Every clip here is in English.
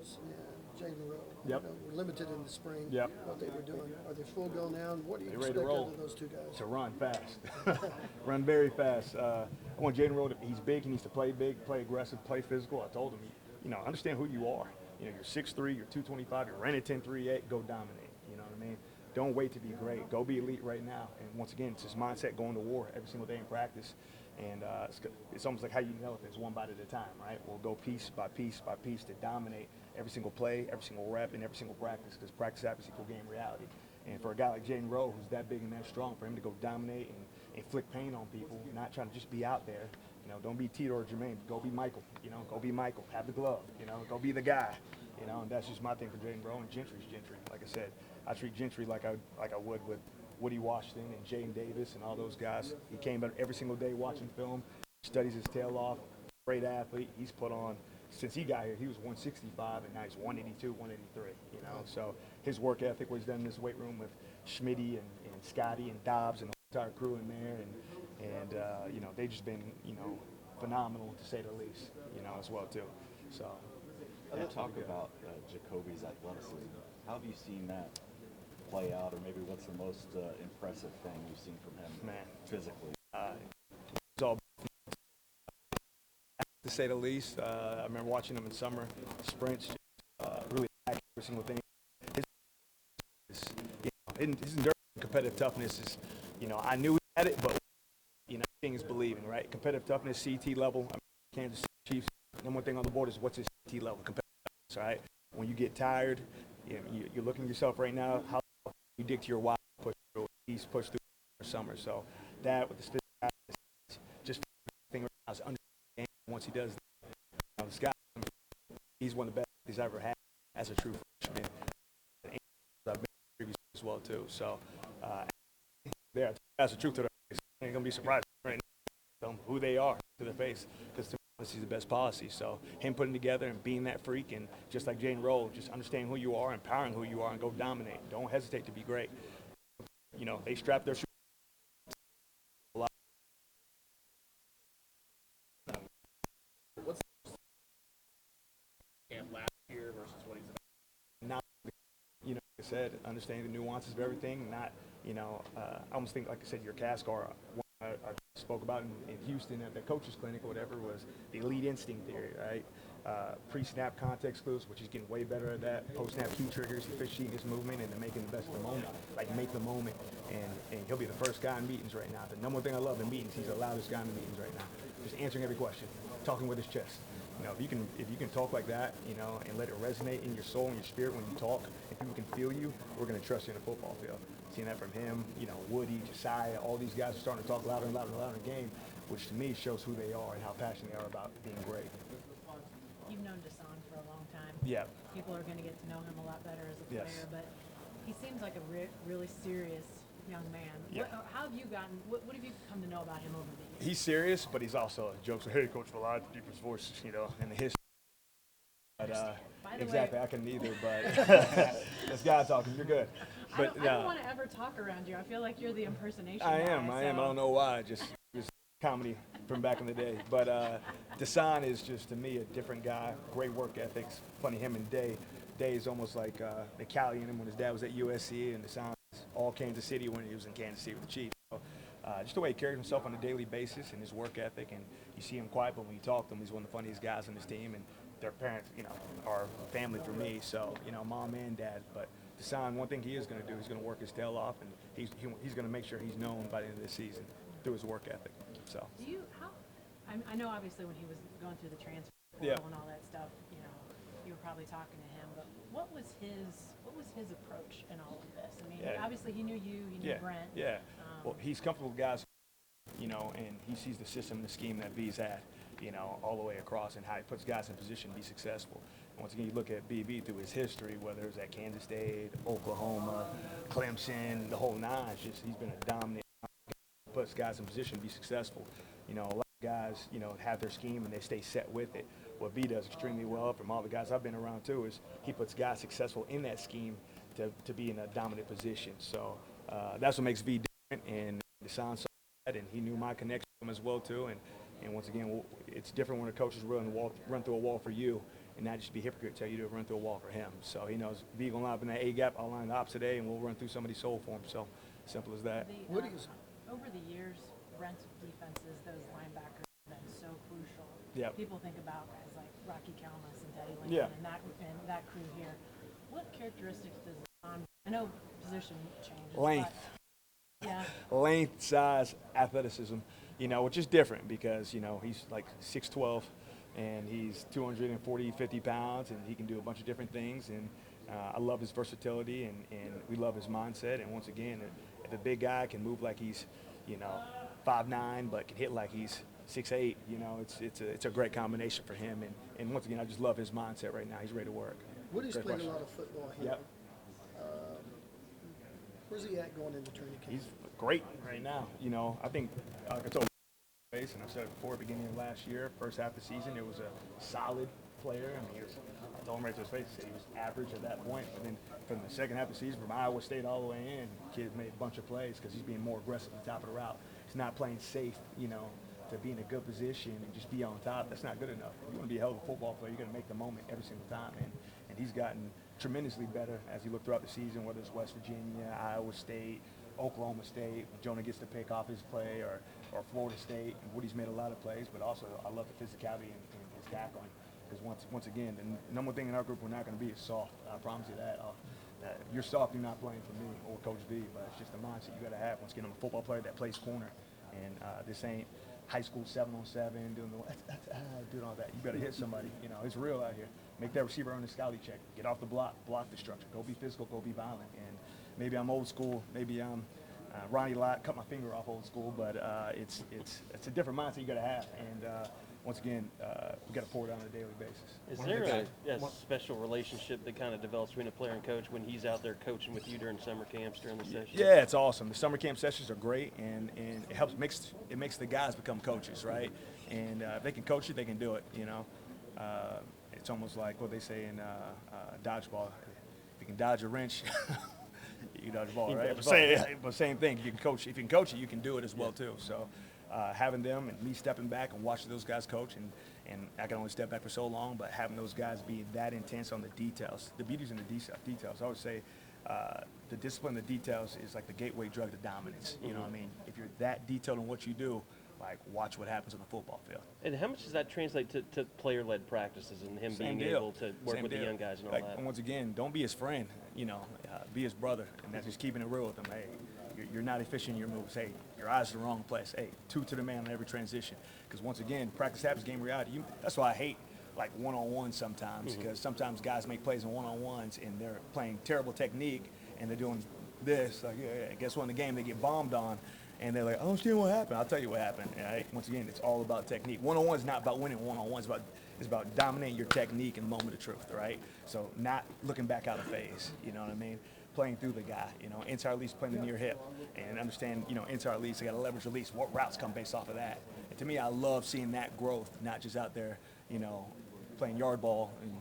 Rose and Jalen Rowe. Yep. Were limited in the spring. Yep. What they were doing. Are they full go now? And what do you They ready expect to out roll. of those two guys? To run fast, run very fast. I want Jaden Rowe. He's big. He needs to play big, play aggressive, play physical. I told him, understand who you are. You're 6'3", you're 225, you're running 10.38. Go dominate. You know what I mean? Don't wait to be great. Go be elite right now. And once again, it's this mindset going to war every single day in practice. And it's almost like how you know if it's one bite at a time, right? We'll go piece by piece by piece to dominate every single play, every single rep, and every single practice, because practice happens equal game reality. And for a guy like Jaden Rowe, who's that big and that strong, for him to go dominate and inflict pain on people, not trying to just be out there, don't be Tito or Jermaine. Go be Michael. Go be Michael. Have the glove. Go be the guy. And that's just my thing for Jaden Rowe. And Gentry's Gentry. Like I said, I treat Gentry like I would with Woody Washington and Jaden Davis and all those guys. He came out every single day watching film, studies his tail off. Great athlete. He's put on, since he got here, he was 165, and now he's 182, 183. So his work ethic, what he's done in this weight room with Schmitty and Scotty and Dobbs and the entire crew in there, and they've just been phenomenal to say the least. As well too. So. Yeah, talk about Jacoby's athleticism. How have you seen that play out, or maybe what's the most impressive thing you've seen from him physically? It's all to say the least. I remember watching him in summer sprints, really every single thing. His endurance, competitive toughness is, I knew he had it, but thing is believing, right? Competitive toughness, CT level. Kansas City Chiefs. Number one thing on the board is what's his CT level. Right? When you get tired, you're looking at yourself right now, how you dig to your why push through. He's pushed through the summer. So that with the physical, just thing right now is understanding once he does that. This guy, he's one of the best he's ever had as a true freshman. I've been previous as well too. So that's the truth to the face. I ain't gonna be surprised right now. Tell them who they are to their face, because is the best policy. So him putting together and being that freak, and just like Jaden Rowe, just understanding who you are, empowering who you are, and go dominate. Don't hesitate to be great. They strap their shoes. What's camp last year versus what he's about? Not, like I said, understanding the nuances of everything. Not, I almost think, like I said, your cast car. I spoke about in Houston at the coaches clinic or whatever was the elite instinct theory, right? Pre-snap context clues, which is getting way better at that. Post-snap key triggers, efficiency his movement, and then making the best of the moment. Like make the moment, and he'll be the first guy in meetings right now. The number one thing I love in meetings, he's the loudest guy in the meetings right now. Just answering every question, talking with his chest. If you can talk like that, and let it resonate in your soul and your spirit when you talk, and people can feel you, we're going to trust you in the football field. Seeing that from him, Woody, Josiah, all these guys are starting to talk louder and louder and louder in the game, which to me shows who they are and how passionate they are about being great. You've known Deshaun for a long time. Yeah. People are going to get to know him a lot better as a player, Yes. but he seems like a really serious young man. Yeah. How have you what have you come to know about him over the years? He's serious, but he's also a joke. So, hey, Coach Valai, the deepest voice, in the history. But, exactly, I can neither, but this guy talking, you're good. But I don't want to ever talk around you. I feel like you're the impersonation I guy, am. I don't know why. Just comedy from back in the day. But Deshaun is just, to me, a different guy. Great work ethics. Funny, him and Day. Day is almost like the Cali in him when his dad was at USC, and Deshaun was all Kansas City when he was in Kansas City with the Chiefs. So, just the way he carries himself on a daily basis and his work ethic, and you see him quiet, but when you talk to him, he's one of the funniest guys on his team, and their parents, are family for me. So, mom and dad. But Deshaun, one thing he is going to do, he's going to work his tail off, and he's going to make sure he's known by the end of the season through his work ethic. So. I know obviously when he was going through the transfer portal and all that stuff, you were probably talking to him, but what was his approach in all of this? I mean, obviously he knew you, he knew Brent. Yeah. Well, he's comfortable with guys, and he sees the system and the scheme that B's had, all the way across, and how he puts guys in position to be successful. And once again, you look at BB through his history, whether it was at Kansas State, Oklahoma, Clemson, the whole nine. It's just he's been a dominant, puts guys in position to be successful. A lot of guys, have their scheme and they stay set with it. What B does extremely well from all the guys I've been around too is he puts guys successful in that scheme to be in a dominant position. So that's what makes V different, and Deshaun saw that, and he knew my connection to him as well too. And once again, it's different when a coach is run through a wall for you, and not just be a hypocrite, tell you to run through a wall for him. So he knows if he's going to line up in that A gap, I'll line the opposite A, and we'll run through somebody's soul for him. So simple as that. What is- Over the years, Brent's defenses, those linebackers have been so crucial. Yep. People think about guys like Rocky Kalmus and Teddy Lincoln Yeah. and that crew here. What characteristics does I know position changes. Length. But, yeah. Length, size, athleticism, which is different because, he's like 6'12", and he's 240, 50 pounds, and he can do a bunch of different things. And I love his versatility, and we love his mindset. And once again, if a big guy can move like he's, 5'9", but can hit like he's 6'8", it's a great combination for him. And once again, I just love his mindset right now. He's ready to work. Woody's Great played question. a lot of football here. Yep. Where's he at going into training camp? He's great right now. I think I told him, and I've said it before, beginning of last year, first half of the season, it was a solid player. I mean, I told him right to his face, he was average at that point. But then from the second half of the season, from Iowa State all the way in, kid made a bunch of plays because he's being more aggressive at the top of the route. He's not playing safe, to be in a good position and just be on top. That's not good enough. If you want to be a hell of a football player, you got to make the moment every single time. And he's gotten tremendously better as you look throughout the season, whether it's West Virginia, Iowa State, Oklahoma State, when Jonah gets to pick off his play, or Florida State. And Woody's made a lot of plays, but also I love the physicality in his tackling. Because once again, the number one thing in our group we're not going to be is soft. I promise you that. That if you're soft, you're not playing for me or Coach V, but it's just the mindset you got to have. Once again, I'm a football player that plays corner, and this ain't high school 7-on-7 doing all that. You better hit somebody. It's real out here. Make that receiver earn the scouting check. Get off the block the structure. Go be physical. Go be violent. And maybe I'm old school. Maybe I'm Ronnie Lott, cut my finger off old school. But it's a different mindset you got to have. And once again, we got to pour it on a daily basis. Is there a special relationship that kind of develops between a player and coach when he's out there coaching with you during summer camps, during the sessions? Yeah, it's awesome. The summer camp sessions are great, and it makes the guys become coaches, right? And if they can coach it, they can do it. It's almost like what they say in dodgeball: if you can dodge a wrench, you can dodge a ball, right? But same thing. If you can coach it, you can do it as well too. So. Having them and me stepping back and watching those guys coach, and I can only step back for so long, but having those guys be that intense on the details. The beauty's in the details. I always say the discipline, the details is like the gateway drug to dominance. You know what I mean? If you're that detailed in what you do, like watch what happens on the football field. And how much does that translate to player-led practices and him being able to work with the young guys and all that? And once again, don't be his friend, be his brother, and that's just keeping it real with him. Hey, you're not efficient in your moves. Hey, your eyes are the wrong place. Hey, two to the man on every transition. Because once again, practice happens, game reality. That's why I hate like one-on-ones sometimes, because sometimes guys make plays in one-on-ones and they're playing terrible technique and they're doing this. Like, I guess when the game they get bombed on, and they're like, I don't understand what happened. I'll tell you what happened. Right? Once again, it's all about technique. One-on-one is not about winning one-on-one. It's about dominating your technique in the moment of truth, right? So not looking back out of phase, you know what I mean? Playing through the guy, inside release, playing the near hip, and understand, inside release, they got a leverage release. What routes come based off of that? And to me, I love seeing that growth, not just out there, playing yard ball and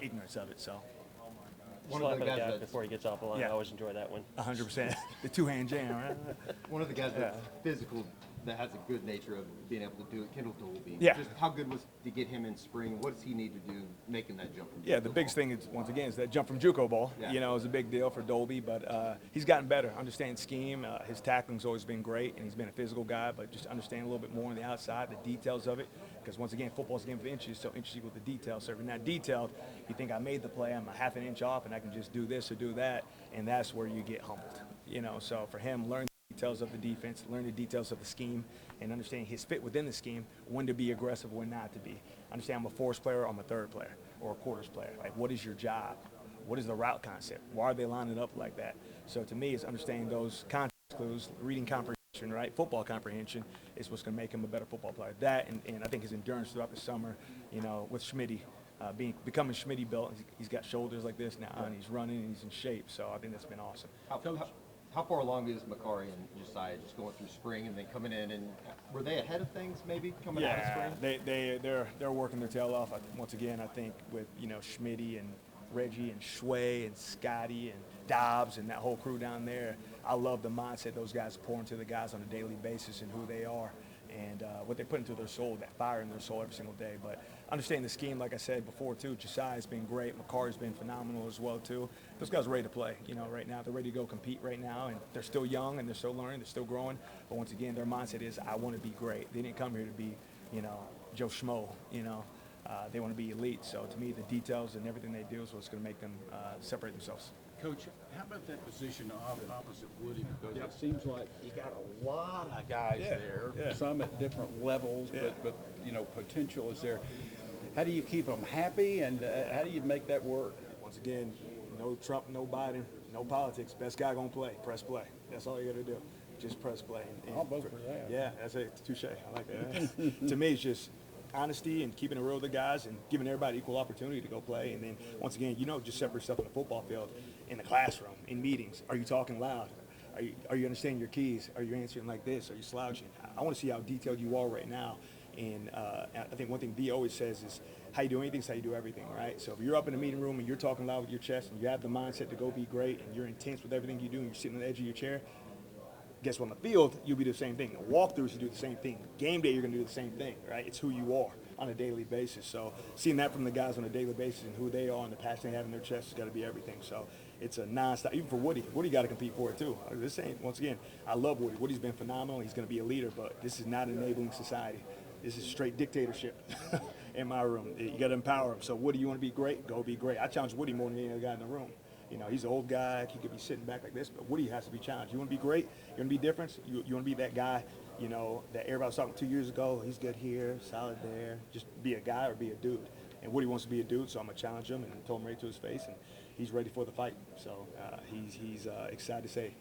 ignorance of it. So. Slapping a guy before he gets off the line. Yeah. I always enjoy that one. 100%. The two-hand jam, right? One of the guys that's physical, that has a good nature of being able to do it, Kendall Dolby. Yeah. Just how good was to get him in spring? What does he need to do making that jump from Yeah, JUCO the biggest ball? thing is, once again, is that jump from JUCO ball. Yeah. Is a big deal for Dolby, but he's gotten better. Understanding scheme, his tackling's always been great, and he's been a physical guy, but just understand a little bit more on the outside, the details of it. Because once again, football's a game of inches, so interesting with the details. So if you're not detailed, you think I made the play, I'm a half an inch off, and I can just do this or do that, and that's where you get humbled. So for him, learn the details of the defense, learn the details of the scheme, and understanding his fit within the scheme, when to be aggressive, when not to be. Understand I'm a fours player, I'm a third player, or a quarters player. Like, what is your job? What is the route concept? Why are they lining up like that? So to me, it's understanding those context clues, reading comprehension, right? Football comprehension is what's going to make him a better football player. That and I think his endurance throughout the summer, with Schmitty, becoming Schmitty built. He's got shoulders like this now, and he's running and he's in shape. So I think that's been awesome. How far along is Makari and Josiah just going through spring and then coming in, and were they ahead of things maybe coming out of spring? They're working their tail off. Once again, I think with Schmitty and Reggie and Shway and Scotty and Dobbs and that whole crew down there, I love the mindset those guys pour into the guys on a daily basis and who they are and what they put into their soul, that fire in their soul every single day. But understanding the scheme, like I said before too. Josiah's been great. McCarty's been phenomenal as well too. Those guys are ready to play. Right now they're ready to go compete right now, and they're still young and they're still learning, they're still growing. But once again, their mindset is, I want to be great. They didn't come here to be, Joe Schmo. They want to be elite. So to me, the details and everything they do is what's going to make them separate themselves. Coach, how about that position opposite Woody? Because it seems like you got a lot of guys there, some at different levels, but potential is there. How do you keep them happy, and how do you make that work? Once again, no Trump, no Biden, no politics. Best guy gonna play. Press play. That's all you got to do. Just press play. I'll vote for that. Yeah, that's it. Touche. I like that. To me, it's just honesty and keeping it real with the guys and giving everybody equal opportunity to go play. And then once again, just separate yourself in the football field, in the classroom, in meetings. Are you talking loud? Are you understanding your keys? Are you answering like this? Are you slouching? I want to see how detailed you are right now. And I think one thing V always says is, how you do anything is how you do everything, right? So if you're up in the meeting room and you're talking loud with your chest and you have the mindset to go be great and you're intense with everything you do and you're sitting on the edge of your chair, guess what? On the field, you'll be the same thing. The walkthroughs, you do the same thing. Game day, you're going to do the same thing, right? It's who you are on a daily basis. So seeing that from the guys on a daily basis and who they are and the passion they have in their chest has got to be everything. So it's a nonstop. Even for Woody, got to compete for it too. This ain't, once again, I love Woody. Woody's been phenomenal. He's going to be a leader, but this is not an enabling society. This is straight dictatorship in my room. You got to empower him. So Woody, you want to be great? Go be great. I challenge Woody more than any other guy in the room. He's an old guy. He could be sitting back like this, but Woody has to be challenged. You want to be great? You want to be different? You want to be that guy, that everybody was talking 2 years ago. He's good here, solid there. Just be a guy or be a dude. And Woody wants to be a dude, so I'm going to challenge him and told him right to his face, and he's ready for the fight. So he's excited to say,